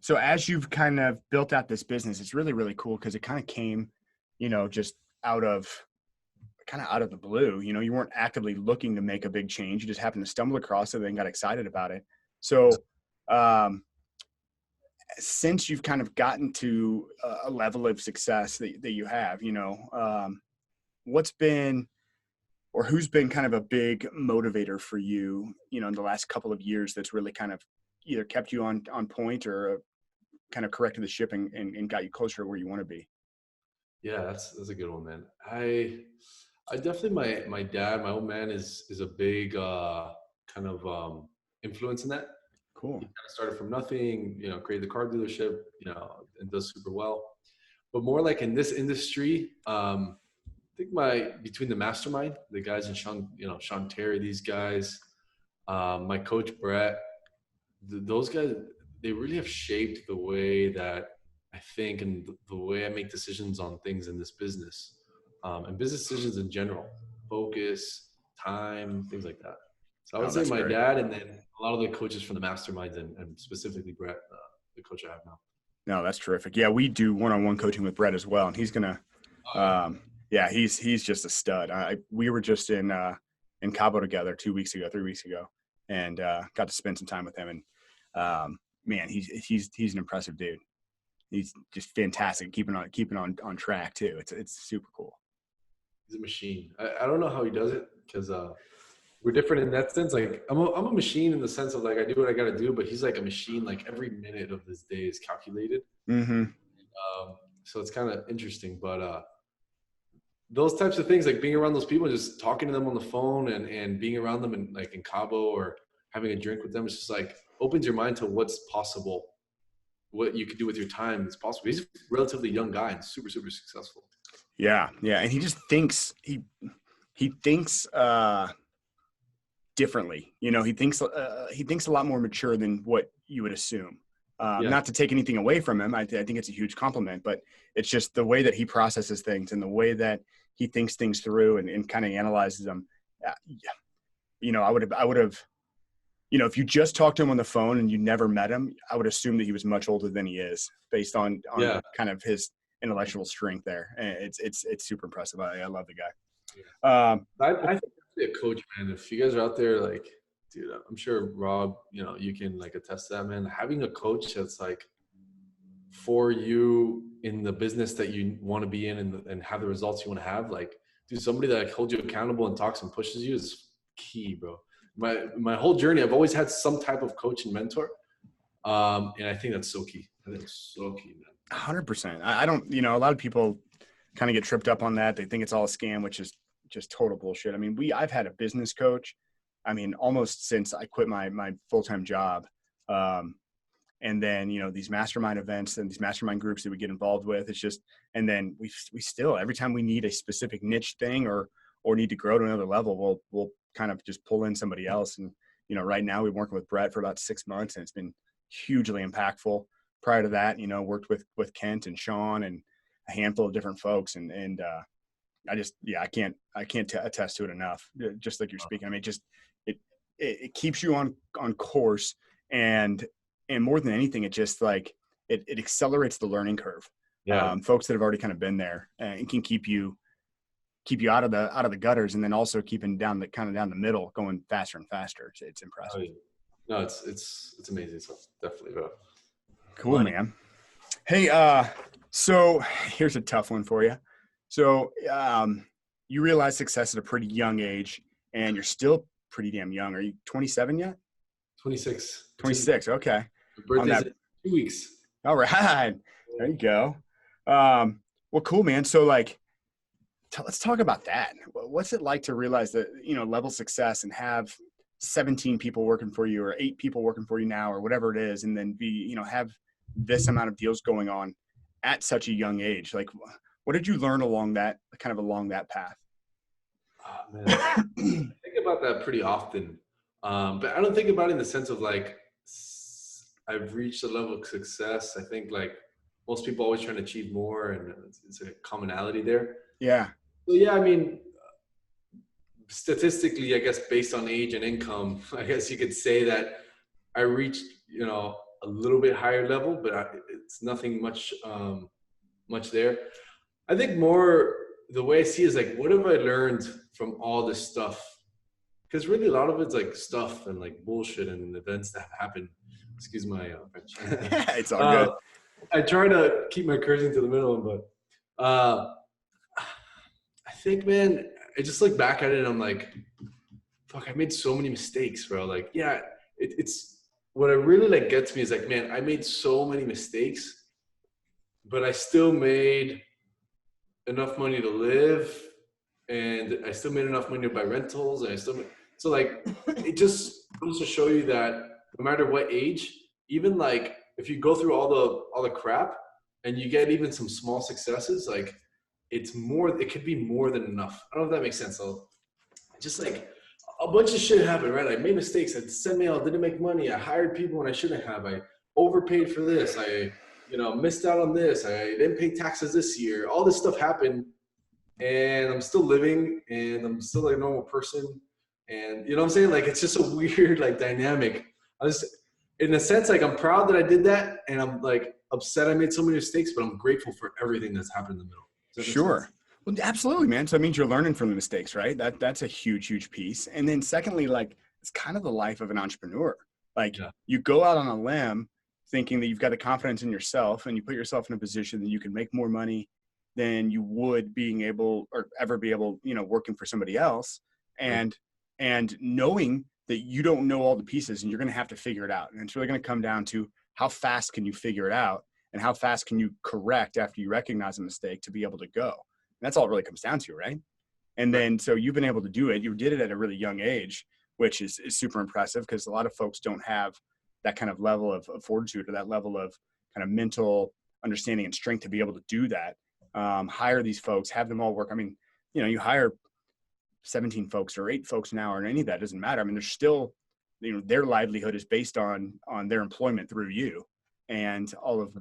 So as you've kind of built out this business, it's really, really cool because it kind of came, you know, just out of the blue. You know, you weren't actively looking to make a big change. You just happened to stumble across it and got excited about it. So since you've kind of gotten to a level of success that you have, you know, what's been or who's been kind of a big motivator for you, you know, in the last couple of years that's really kind of either kept you on point or kind of corrected the ship and got you closer to where you want to be? Yeah, that's a good one, man. I definitely my dad, my old man is a big kind of influence in that. Cool. He kind of started from nothing, you know, created the car dealership, you know, and does super well. But more like in this industry, I think between the mastermind, the guys in Sean Terry, these guys, my coach Brett, those guys, they really have shaped the way that I think and the way I make decisions on things in this business, and business decisions in general, focus, time, things like that. So I would say That's my great. dad, and then a lot of the coaches from the masterminds, and specifically Brett, the coach I have now. No, that's terrific. Yeah, we do one-on-one coaching with Brett as well, and he's gonna, yeah, he's just a stud. We were just in Cabo together 3 weeks ago, and got to spend some time with him. And man, he's an impressive dude. He's just fantastic, keeping on track too. It's super cool. He's a machine. I don't know how he does it because we're different in that sense. Like I'm a machine in the sense of like I do what I got to do, but he's like a machine. Like every minute of this day is calculated. Mm-hmm. So it's kind of interesting, but those types of things, like being around those people, just talking to them on the phone and being around them in like in Cabo or having a drink with them, it's just like opens your mind to what's possible, what you could do with your time. It's possible. He's a relatively young guy and super, super successful. Yeah, and he just thinks he thinks differently. You know, he thinks a lot more mature than what you would assume. Not to take anything away from him, I think it's a huge compliment, but it's just the way that he processes things and the way that he thinks things through and kind of analyzes them. You know, I would have, you know, if you just talked to him on the phone and you never met him, I would assume that he was much older than he is based on kind of his intellectual strength there. And it's super impressive. I love the guy. I think a coach, man. If you guys are out there, like, dude, I'm sure Rob, you know, you can like attest to that, man. Having a coach that's like for you in the business that you want to be in and have the results you want to have, like, dude, somebody that holds you accountable and talks and pushes you is key, bro. My whole journey, I've always had some type of coach and mentor. And I think that's so key. I think it's so key, man. 100%. I don't, a lot of people kind of get tripped up on that. They think it's all a scam, which is just total bullshit. I mean, I've had a business coach, almost since I quit my full-time job. And then, these mastermind events and these mastermind groups that we get involved with, it's just, and then we still, every time we need a specific niche thing or need to grow to another level, we'll kind of just pull in somebody else. And, right now we've been working with Brett for about 6 months, and it's been hugely impactful. Prior to that, worked with Kent and Sean and a handful of different folks. And I can't attest to it enough. Just like you're speaking. It keeps you on course, and more than anything, it just like, it accelerates the learning curve. Yeah. Folks that have already kind of been there, and can keep you out of the gutters, and then also keeping down the middle, going faster and faster. It's impressive. Oh, yeah. No, it's amazing. So definitely, bro. Cool, man. Hey, so here's a tough one for you. So, you realize success at a pretty young age, and you're still pretty damn young. Are you 27 yet? 26. 26. Okay. Birthday's in 2 weeks. All right. There you go. Well, cool, man. So like, let's talk about that. What's it like to realize that, level success and have 17 people working for you, or 8 people working for you now, or whatever it is, and then have this amount of deals going on at such a young age? Like, what did you learn along that path? Oh, man. I think about that pretty often. But I don't think about it in the sense of like, I've reached a level of success. I think like most people always trying to achieve more, and it's a commonality there. Yeah. So yeah, statistically, I guess based on age and income, I guess you could say that I reached, a little bit higher level, but it's nothing much there. I think more the way I see it is like, what have I learned from all this stuff? Because really a lot of it's like stuff and like bullshit and events that happen. Excuse my French. It's all good. I try to keep my cursing to the minimum, but I think, man, I just look back at it and I'm like, fuck, I made so many mistakes, bro. Like, yeah, it's what I really like gets me is like, man, I made so many mistakes, but I still made enough money to live, and I still made enough money to buy rentals, and so like, it just goes to show you that no matter what age, even like if you go through all the crap and you get even some small successes, like it could be more than enough. I don't know if that makes sense. So just like a bunch of shit happened, right? I made mistakes. I sent mail, didn't make money. I hired people when I shouldn't have. I overpaid for this. I, missed out on this. I didn't pay taxes this year. All this stuff happened, and I'm still living, and I'm still like a normal person. And you know what I'm saying? Like, it's just a weird like dynamic. In a sense, like, I'm proud that I did that, and I'm like upset I made so many mistakes, but I'm grateful for everything that's happened in the middle. Sure. Well, absolutely, man. So it means you're learning from the mistakes, right? That's a huge, huge piece. And then secondly, like, it's kind of the life of an entrepreneur. Like, you go out on a limb thinking that you've got the confidence in yourself, and you put yourself in a position that you can make more money than you would being able or ever be able, working for somebody else. And knowing that you don't know all the pieces, and you're going to have to figure it out. And it's really going to come down to how fast can you figure it out, and how fast can you correct after you recognize a mistake to be able to go. And that's all it really comes down to, right? And then, so you've been able to do it. You did it at a really young age, which is super impressive, because a lot of folks don't have that kind of level of fortitude, or that level of kind of mental understanding and strength to be able to do that. Hire these folks, have them all work. You hire 17 folks or 8 folks now, or any of that doesn't matter. They're still, their livelihood is based on their employment through you, and all of,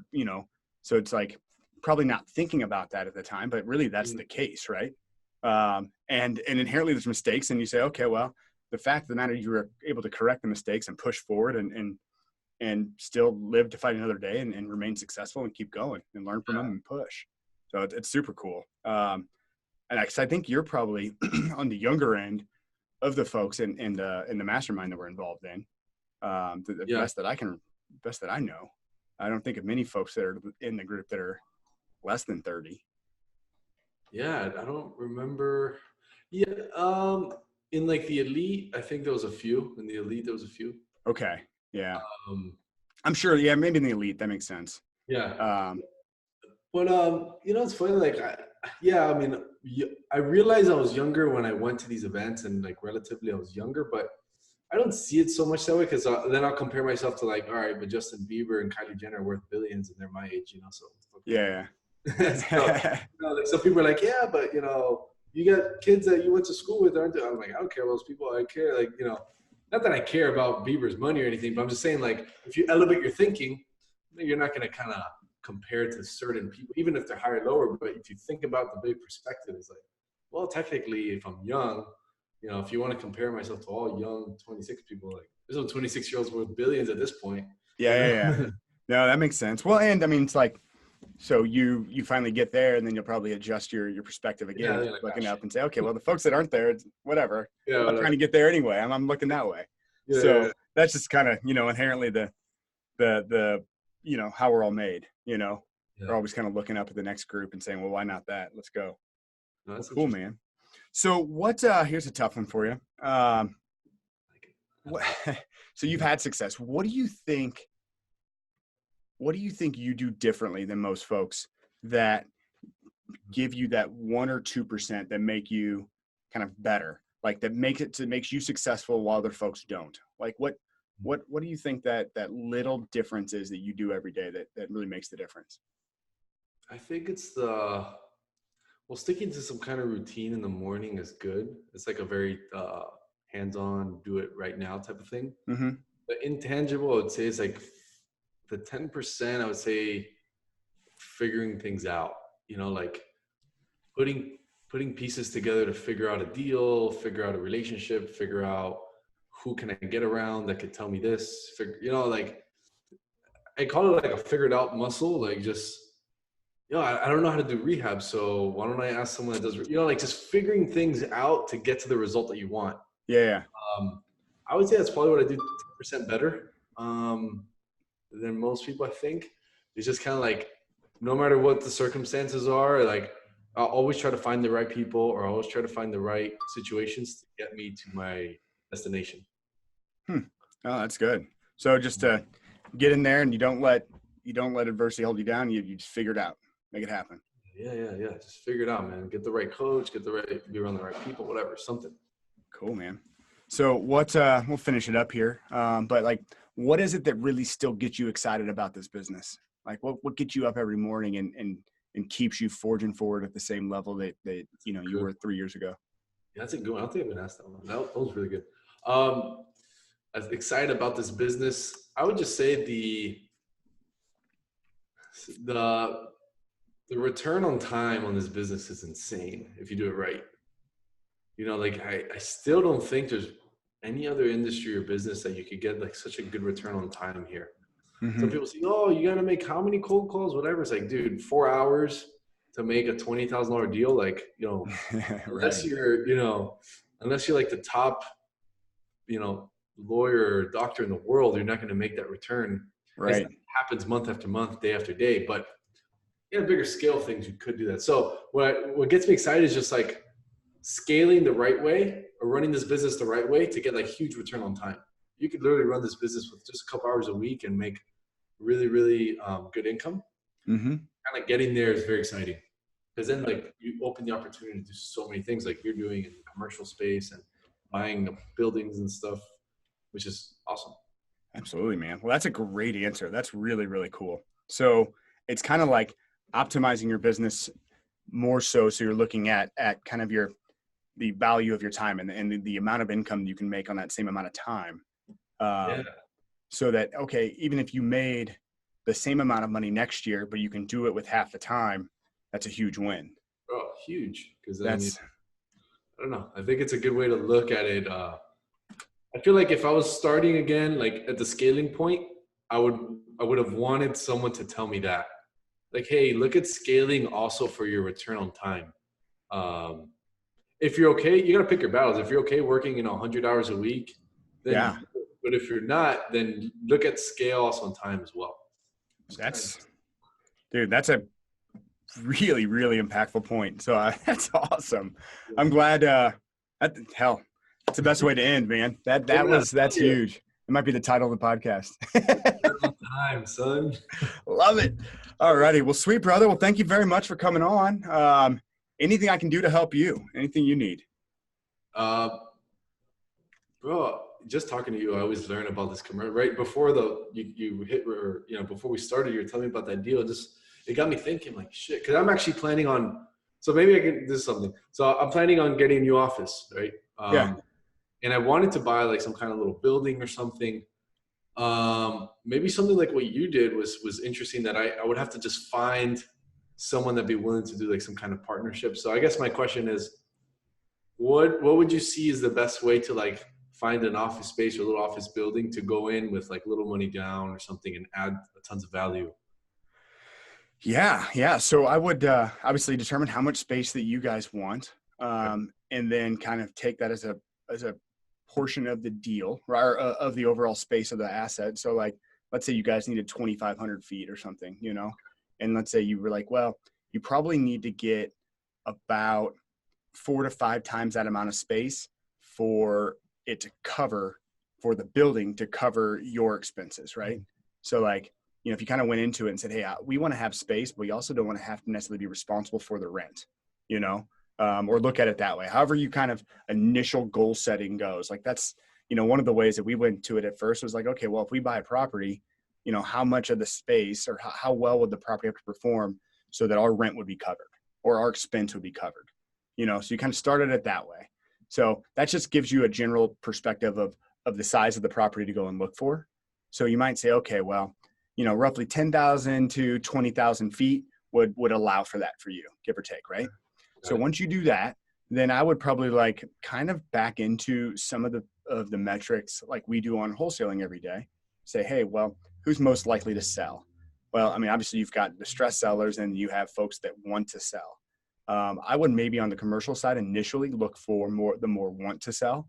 so it's like probably not thinking about that at the time, but really that's the case, right? And inherently there's mistakes, and you say, okay, well, the fact of the matter, you were able to correct the mistakes and push forward and still live to fight another day, and remain successful and keep going and learn from them and push. So it's super cool. And I think you're probably on the younger end of the folks in the mastermind that we're involved in. The best that I know. I don't think of many folks that are in the group that are less than 30. Yeah, I don't remember. Yeah, in like the elite, I think there was a few. In the elite, there was a few. Okay. Yeah. Um, I'm sure. Yeah. Maybe in the elite. That makes sense. yeah. Um, But it's funny. Like, yeah, I mean, I realized I was younger when I went to these events, and like relatively, I was younger. But I don't see it so much that way because then I'll compare myself to like, all right, but Justin Bieber and Kylie Jenner are worth billions, and they're my age, So yeah. so, like some people are like, yeah, but you got kids that you went to school with, aren't they? I'm like, I don't care about those people. I care, like, not that I care about Bieber's money or anything, but I'm just saying, like, if you elevate your thinking, you're not going to kind of compare to certain people, even if they're higher or lower. But if you think about the big perspective, it's like, well, technically, if I'm young, if you want to compare myself to all young 26 people, like, there's no 26-year-olds worth billions at this point. Yeah. No, that makes sense. Well, and I mean, it's like, so you finally get there, and then you'll probably adjust your perspective again, like, looking up and say, okay, well, the folks that aren't there, it's whatever. Yeah, I'm trying to get there anyway. I'm looking that way. So that's just kind of, inherently the how we're all made, We're always kind of looking up at the next group and saying, well, why not that? Let's go. No, that's cool, man. So here's a tough one for you. So you've had success. What do you think you do differently than most folks that give you that 1 or 2% that make you kind of better, like that makes you successful while other folks don't? Like what do you think that little difference is that you do every day that really makes the difference? I think it's sticking to some kind of routine in the morning is good. It's like a very hands-on, do it right now type of thing. Mm-hmm. The intangible, I would say, is like the 10%, I would say, figuring things out, like putting pieces together to figure out a deal, figure out a relationship, figure out who can I get around that could tell me this, like I call it like a figured out muscle, like just, I don't know how to do rehab. So why don't I ask someone that does, like just figuring things out to get to the result that you want. Yeah. I would say that's probably what I do 10% better than most people, I think. It's just kind of like, no matter what the circumstances are, like I'll always try to find the right people, or I'll always try to find the right situations to get me to my destination. Oh, that's good. So just to get in there, and you don't let adversity hold you down. You just figure it out, make it happen. Yeah. Just figure it out, man. Get the right coach, be around the right people, whatever, something. Cool, man. So we'll finish it up here. But like, what is it that really still gets you excited about this business? Like what gets you up every morning and keeps you forging forward at the same level that you were 3 years ago? Yeah, that's a good one. I don't think I've been asked that one. That was really good. I'm excited about this business. I would just say the return on time on this business is insane if you do it right. Like I still don't think there's any other industry or business that you could get like such a good return on time here. Mm-hmm. Some people say, oh, you got to make how many cold calls, whatever. It's like, dude, 4 hours to make a $20,000 deal. Like, unless you're, unless you're like the top, lawyer or doctor in the world, you're not going to make that return. Right. It happens month after month, day after day. But bigger scale things, you could do that. So what gets me excited is just like scaling the right way, or running this business the right way to get like huge return on time. You could literally run this business with just a couple hours a week and make really, really good income. Mm-hmm. Kind of getting there is very exciting, because then like you open the opportunity to do so many things like you're doing in the commercial space and buying buildings and stuff, which is awesome. Absolutely, man. Well, that's a great answer. That's really, really cool. So it's kind of like optimizing your business more so you're looking at kind of the value of your time and the amount of income you can make on that same amount of time. So that, okay, even if you made the same amount of money next year, but you can do it with half the time, that's a huge win. Oh, huge. Because I don't know. I think it's a good way to look at it. I feel like if I was starting again, like at the scaling point, I would have wanted someone to tell me that. Like, hey, look at scaling also for your return on time. If you're okay, you got to pick your battles. If you're okay working, 100 hours a week, then but if you're not, then look at scale also on time as well. That's a really, really impactful point. So that's awesome. I'm glad, That's the best way to end, man. That's huge. It might be the title of the podcast. Time, son. Love it. All righty. Well, sweet brother. Well, thank you very much for coming on. Anything I can do to help you? Anything you need? Bro, just talking to you, I always learn about this commercial. Right before you hit, or before we started, you were telling me about that deal. It got me thinking, like, shit. Because I'm actually planning on. So maybe I can. This is something. So I'm planning on getting a new office, right? Yeah. And I wanted to buy like some kind of little building or something. Maybe something like what you did was interesting. That I would have to just find someone that'd be willing to do like some kind of partnership. So I guess my question is, what would you see is the best way to like find an office space or a little office building to go in with like little money down or something and add tons of value? Yeah. So I would obviously determine how much space that you guys want, and then kind of take that as a portion of the deal, right, or of the overall space of the asset. So like, let's say you guys needed 2,500 feet or something, and let's say you were like, well, you probably need to get about 4 to 5 times that amount of space for it to cover, for the building to cover your expenses, right? So like, if you kind of went into it and said, hey, we want to have space, but we also don't want to have to necessarily be responsible for the rent, or look at it that way. However you kind of initial goal setting goes, like that's, one of the ways that we went to it at first was like, okay, well, if we buy a property, how much of the space or how well would the property have to perform so that our rent would be covered or our expense would be covered, so you kind of started it that way. So that just gives you a general perspective of the size of the property to go and look for. So you might say, okay, well, roughly 10,000 to 20,000 feet would allow for that for you, give or take, right? So once you do that, then I would probably like kind of back into some of the metrics like we do on wholesaling every day. Say, hey, well, who's most likely to sell? Well, I mean, obviously you've got distressed sellers and you have folks that want to sell. I would maybe on the commercial side initially look for the more want to sell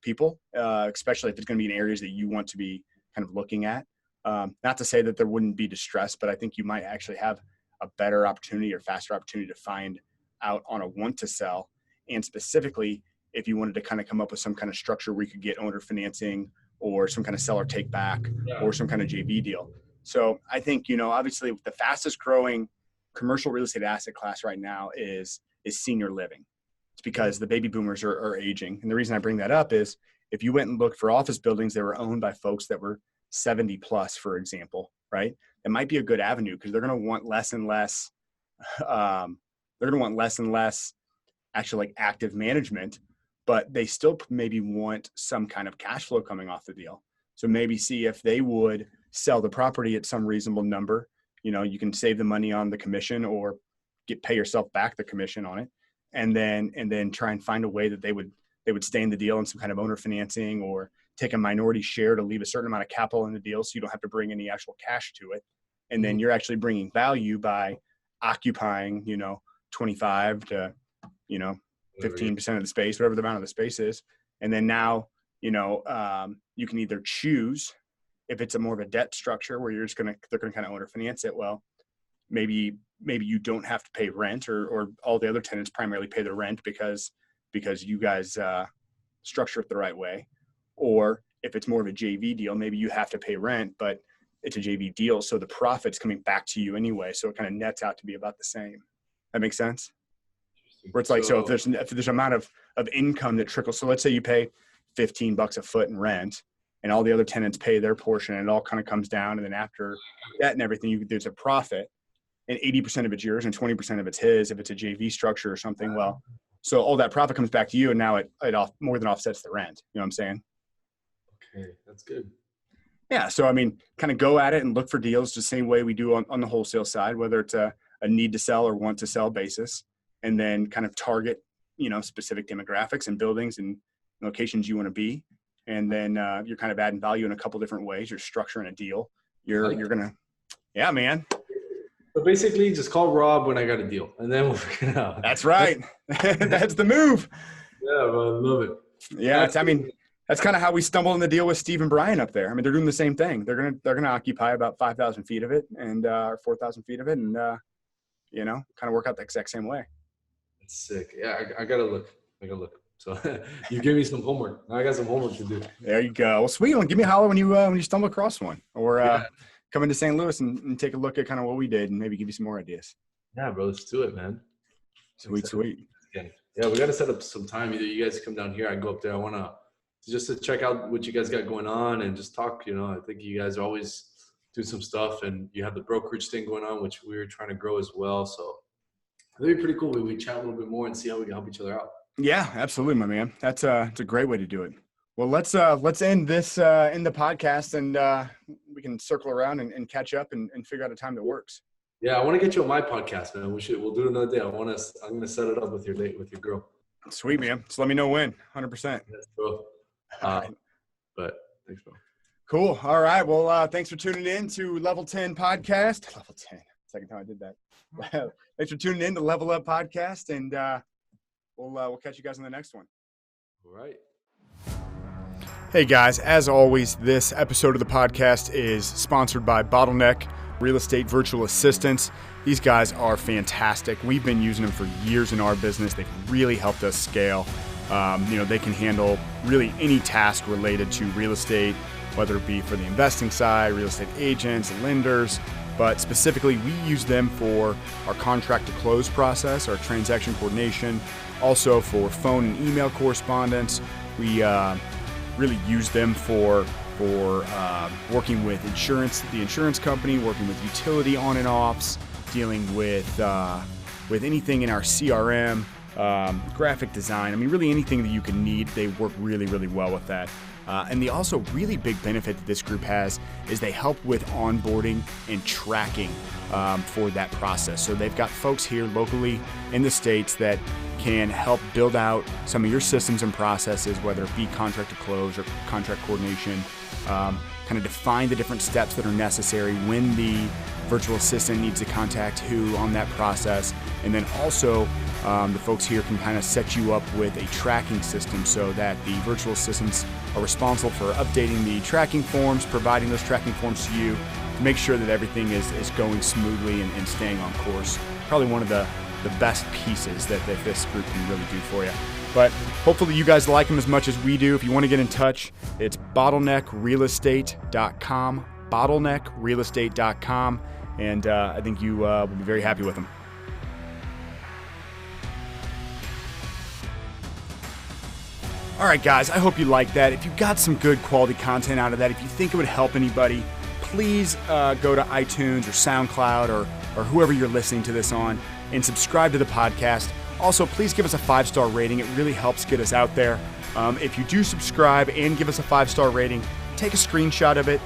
people, especially if it's going to be in areas that you want to be kind of looking at. Not to say that there wouldn't be distress, but I think you might actually have a better opportunity or faster opportunity to find out on a want to sell. And specifically, if you wanted to kind of come up with some kind of structure where you could get owner financing or some kind of seller take back or some kind of JV deal. So I think, obviously the fastest growing commercial real estate asset class right now is senior living. It's because the baby boomers are aging. And the reason I bring that up is if you went and looked for office buildings that were owned by folks that were 70 plus, for example, right? It might be a good avenue because they're going to want less and less. Actually like active management, but they still maybe want some kind of cash flow coming off the deal. So maybe see if they would sell the property at some reasonable number. You can save the money on the commission or pay yourself back the commission on it. And then try and find a way that they would stay in the deal in some kind of owner financing or take a minority share to leave a certain amount of capital in the deal. So you don't have to bring any actual cash to it. And then you're actually bringing value by occupying, 25 to, 15% of the space, whatever the amount of the space is. And then now, you can either choose if it's a more of a debt structure where they're going to kind of owner finance it. Well, maybe you don't have to pay rent or all the other tenants primarily pay the rent because you guys structure it the right way. Or if it's more of a JV deal, maybe you have to pay rent, but it's a JV deal. So the profit's coming back to you anyway. So it kind of nets out to be about the same. That makes sense? Where it's like, so if there's amount of income that trickles, so let's say you pay $15 a foot in rent and all the other tenants pay their portion and it all kind of comes down. And then after that and everything, there's a profit and 80% of it's yours and 20% of it's his, if it's a JV structure or something. Well, so all that profit comes back to you and now it more than offsets the rent. You know what I'm saying? Okay. That's good. Yeah. So, I mean, kind of go at it and look for deals the same way we do on the wholesale side, whether it's a need to sell or want to sell basis, and then kind of target, specific demographics and buildings and locations you want to be. And then you're kind of adding value in a couple different ways. You're structuring a deal. You're going to, yeah, man. So basically just call Rob when I got a deal and then we'll figure it out. That's right. That's the move. Yeah, well, I love it. Yeah. That's kind of how we stumbled in the deal with Steve and Brian up there. I mean, they're doing the same thing. They're going to occupy about 5,000 feet of it and or 4,000 feet of it. And, kind of work out the exact same way. That's sick. Yeah. I gotta look. So you give me some homework. Now I got some homework to do. There you go. Well, sweet. Well, give me a holler when you stumble across one, or come into St. Louis and take a look at kind of what we did and maybe give you some more ideas. Yeah, bro, let's do it, man. Sweet. Yeah, we got to set up some time. Either you guys come down here, I go up there. I want to just to check out what you guys got going on and just talk. I think you guys always do some stuff, and you have the brokerage thing going on, which we were trying to grow as well. So it'd be pretty cool. We chat a little bit more and see how we can help each other out. Yeah, absolutely, my man. It's a great way to do it. Well, let's end this in the podcast, and we can circle around and catch up and figure out a time that works. Yeah, I want to get you on my podcast, man. We'll do it another day. I'm gonna set it up with your date with your girl. Sweet, man. Just let me know when. 100%. Yes, bro. But thanks, bro. Cool. All right. Well, thanks for tuning in to Level 10 Podcast. Level 10. Second time I did that. Thanks for tuning in to Level Up Podcast, and we'll catch you guys on the next one. All right. Hey guys, as always, this episode of the podcast is sponsored by Bottleneck Real Estate Virtual Assistants. These guys are fantastic. We've been using them for years in our business. They've really helped us scale. They can handle really any task related to real estate, whether it be for the investing side, real estate agents, lenders, but specifically we use them for our contract to close process, our transaction coordination, also for phone and email correspondence. We really use them for working with the insurance company, working with utility on and offs, dealing with anything in our CRM, graphic design. I mean, really anything that you can need, they work really, really well with that. And the also really big benefit that this group has is they help with onboarding and tracking for that process. So they've got folks here locally in the States that can help build out some of your systems and processes, whether it be contract to close or contract coordination, kind of define the different steps that are necessary when the virtual assistant needs to contact who on that process. And then also the folks here can kind of set you up with a tracking system so that the virtual assistants are responsible for updating the tracking forms, providing those tracking forms to you to make sure that everything is going smoothly and staying on course. Probably one of the best pieces that this group can really do for you. But hopefully you guys like them as much as we do. If you want to get in touch, it's bottleneckrealestate.com, bottleneckrealestate.com, and I think you will be very happy with them. All right, guys, I hope you like that. If you got some good quality content out of that, if you think it would help anybody, please go to iTunes or SoundCloud or whoever you're listening to this on and subscribe to the podcast. Also, please give us a 5-star rating. It really helps get us out there. If you do subscribe and give us a 5-star rating, take a screenshot of it,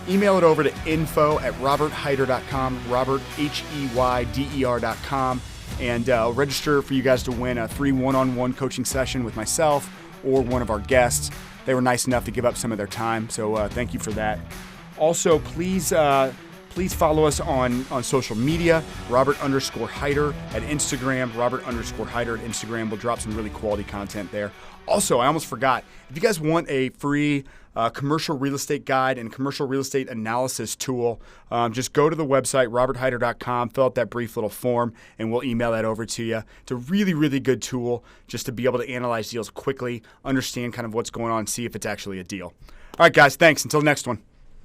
email it over to info@robertheyder.com, Robert, HEYDER.com, and register for you guys to win a free one-on-one coaching session with myself or one of our guests. They were nice enough to give up some of their time, so thank you for that. Also, please follow us on social media, Robert_Heyder at Instagram, Robert_Heyder at Instagram. We'll drop some really quality content there. Also, I almost forgot, if you guys want a free commercial real estate guide and commercial real estate analysis tool, just go to the website, robertheyder.com, fill out that brief little form, and we'll email that over to you. It's a really, really good tool just to be able to analyze deals quickly, understand kind of what's going on, see if it's actually a deal. All right, guys, thanks. Until next one.